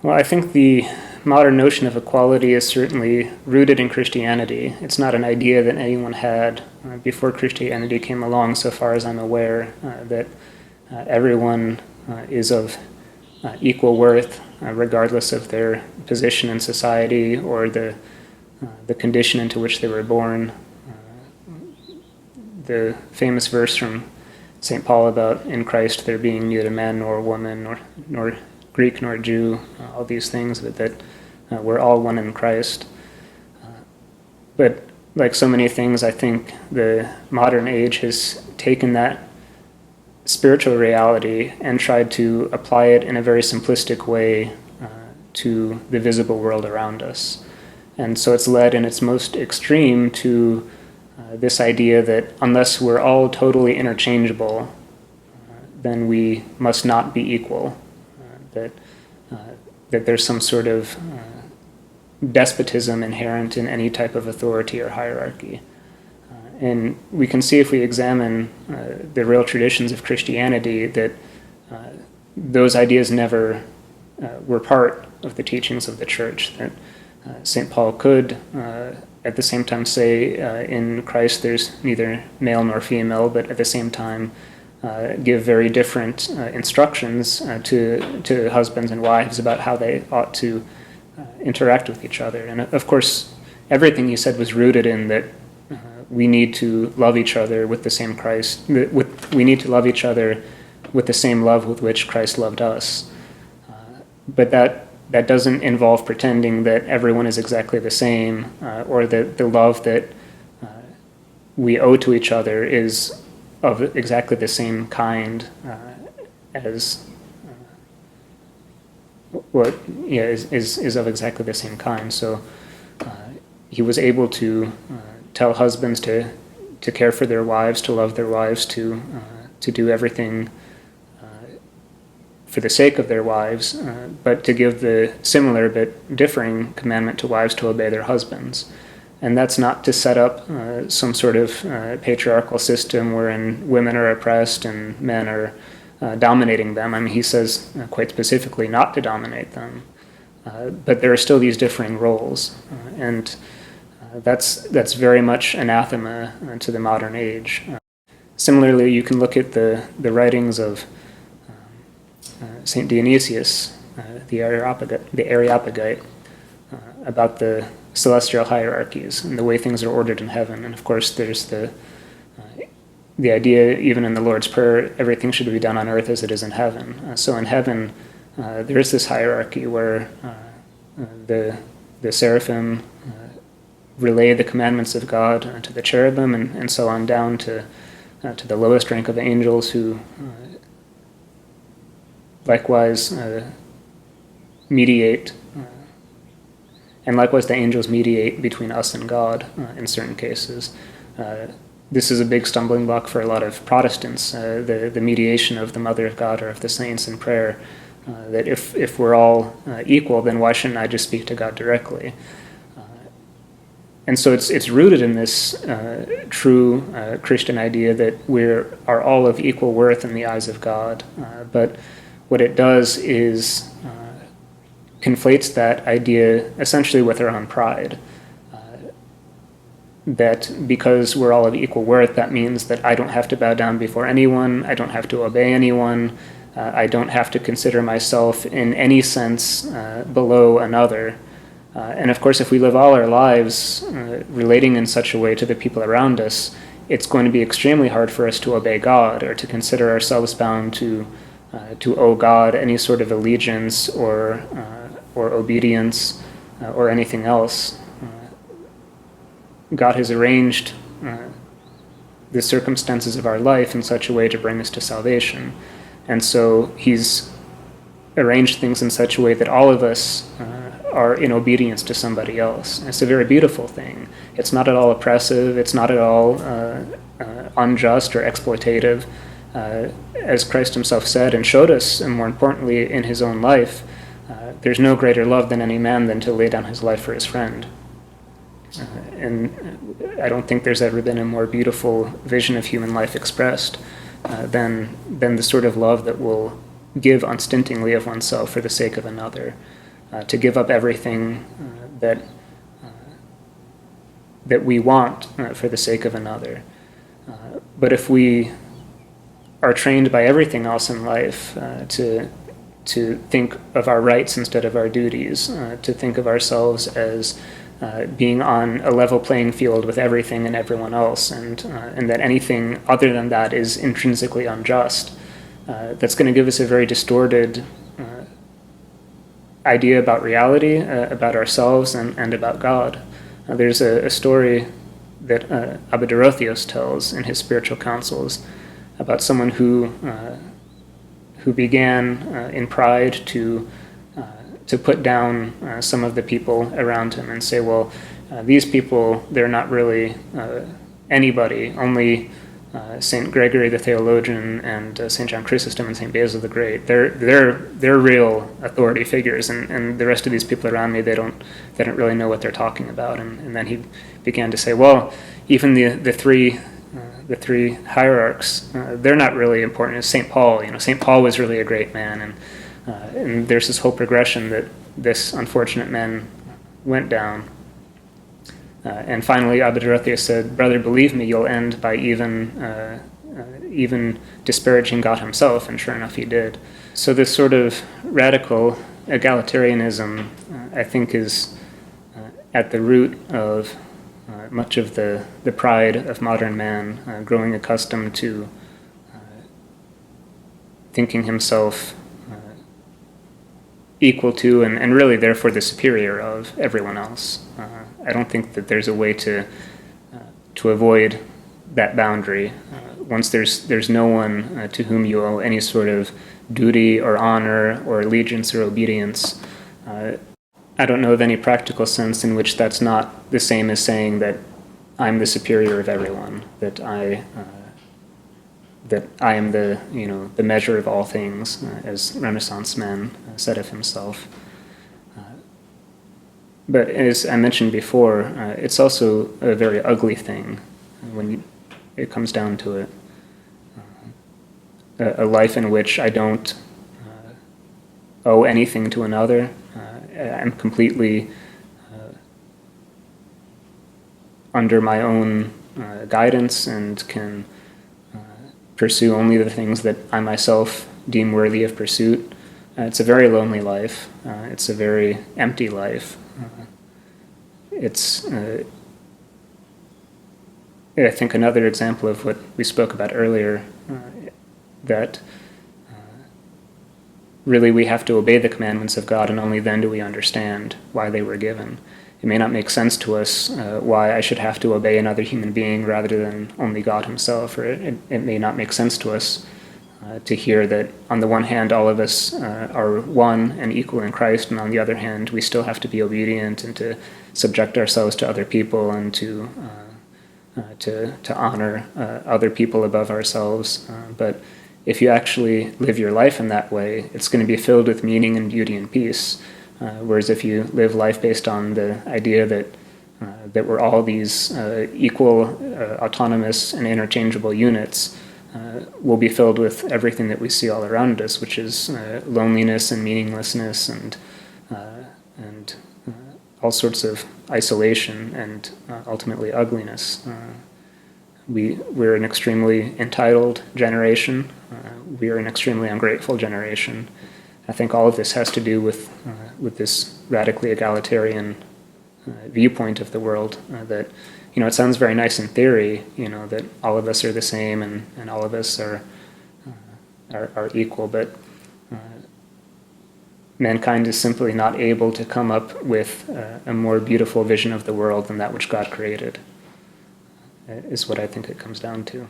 Well, I think the modern notion of equality is certainly rooted in Christianity. It's not an idea that anyone had before Christianity came along, so far as I'm aware, that everyone is of equal worth, regardless of their position in society or the condition into which they were born. The famous verse from St. Paul about in Christ there being neither man nor woman, nor Greek nor Jew, all these things, that we're all one in Christ. But like so many things, I think the modern age has taken that spiritual reality and tried to apply it in a very simplistic way to the visible world around us. And so it's led in its most extreme to this idea that unless we're all totally interchangeable, then we must not be equal. That there's some sort of despotism inherent in any type of authority or hierarchy. And we can see if we examine the real traditions of Christianity that those ideas never were part of the teachings of the church, that St. Paul could at the same time say in Christ there's neither male nor female, but at the same time give very different instructions to husbands and wives about how they ought to interact with each other. And of course, everything he said was rooted in that we need to love each other with the same Christ. We need to love each other with the same love with which Christ loved us. But that doesn't involve pretending that everyone is exactly the same, or that the love that we owe to each other is of exactly the same kind as is of exactly the same kind. So he was able to tell husbands to care for their wives, to love their wives, to do everything for the sake of their wives, but to give the similar but differing commandment to wives to obey their husbands. And that's not to set up some sort of patriarchal system wherein women are oppressed and men are dominating them. I mean, he says quite specifically not to dominate them. But there are still these differing roles. And that's very much anathema to the modern age. Similarly, you can look at the writings of St. Dionysius, the Areopagite, about the celestial hierarchies and the way things are ordered in heaven. And of course, there's the idea, even in the Lord's Prayer, everything should be done on earth as it is in heaven. So in heaven, there is this hierarchy where the seraphim relay the commandments of God to the cherubim, and so on down to the lowest rank of angels, who likewise mediate, and likewise the angels mediate between us and God in certain cases. This is a big stumbling block for a lot of Protestants, the mediation of the Mother of God or of the saints in prayer, that if we're all equal, then why shouldn't I just speak to God directly? And so it's rooted in this true Christian idea that we are all of equal worth in the eyes of God. But what it does is conflates that idea essentially with our own pride. That because we're all of equal worth, that means that I don't have to bow down before anyone, I don't have to obey anyone, I don't have to consider myself in any sense below another. And of course, if we live all our lives relating in such a way to the people around us, it's going to be extremely hard for us to obey God or to consider ourselves bound to owe God any sort of allegiance or obedience or anything else. God has arranged the circumstances of our life in such a way to bring us to salvation. And so he's arranged things in such a way that all of us are in obedience to somebody else. And it's a very beautiful thing. It's not at all oppressive. It's not at all unjust or exploitative. As Christ himself said and showed us, and more importantly in his own life, there's no greater love than any man than to lay down his life for his friend. And I don't think there's ever been a more beautiful vision of human life expressed than the sort of love that will give unstintingly of oneself for the sake of another. to give up everything that we want for the sake of another. But if we are trained by everything else in life to think of our rights instead of our duties, to think of ourselves as being on a level playing field with everything and everyone else, and that anything other than that is intrinsically unjust, that's going to give us a very distorted idea about reality, about ourselves, and about God. There's a story that Abba Dorotheos tells in his spiritual counsels about someone who began in pride to put down some of the people around him and say, well, these people, they're not really anybody. Only Saint Gregory the theologian and Saint John Chrysostom and Saint Basil the Great, they're real authority figures, and the rest of these people around me, they don't really know what they're talking about. And then he began to say, well, even the three hierarchs, they're not really important. As Saint Paul, Saint Paul was really a great man, and there's this whole progression that this unfortunate man went down. And finally, Abba Dorotheus said, "Brother, believe me, you'll end by even disparaging God himself," and sure enough, he did. So this sort of radical egalitarianism, I think, is at the root of much of the pride of modern man, growing accustomed to thinking himself equal to and really therefore the superior of everyone else. I don't think that there's a way to avoid that boundary. Once there's no one to whom you owe any sort of duty or honor or allegiance or obedience, I don't know of any practical sense in which that's not the same as saying that I'm the superior of everyone, that I am the measure of all things, as Renaissance man said of himself. But as I mentioned before, it's also a very ugly thing when it comes down to it. A life in which I don't owe anything to another. I'm completely under my own guidance and can pursue only the things that I myself deem worthy of pursuit. It's a very lonely life. It's a very empty life. It's, I think, another example of what we spoke about earlier, that really we have to obey the commandments of God, and only then do we understand why they were given. It may not make sense to us why I should have to obey another human being rather than only God himself, or it may not make sense to us to hear that on the one hand all of us are one and equal in Christ, and on the other hand we still have to be obedient and to subject ourselves to other people and to honor other people above ourselves. But if you actually live your life in that way, it's going to be filled with meaning and beauty and peace. Whereas if you live life based on the idea that we're all these equal, autonomous, and interchangeable units, we'll be filled with everything that we see all around us, which is loneliness and meaninglessness and all sorts of isolation and ultimately ugliness. We're an extremely entitled generation. We are an extremely ungrateful generation. I think all of this has to do with this radically egalitarian viewpoint of the world. That it sounds very nice in theory, that all of us are the same and all of us are equal, but mankind is simply not able to come up with a more beautiful vision of the world than that which God created, is what I think it comes down to.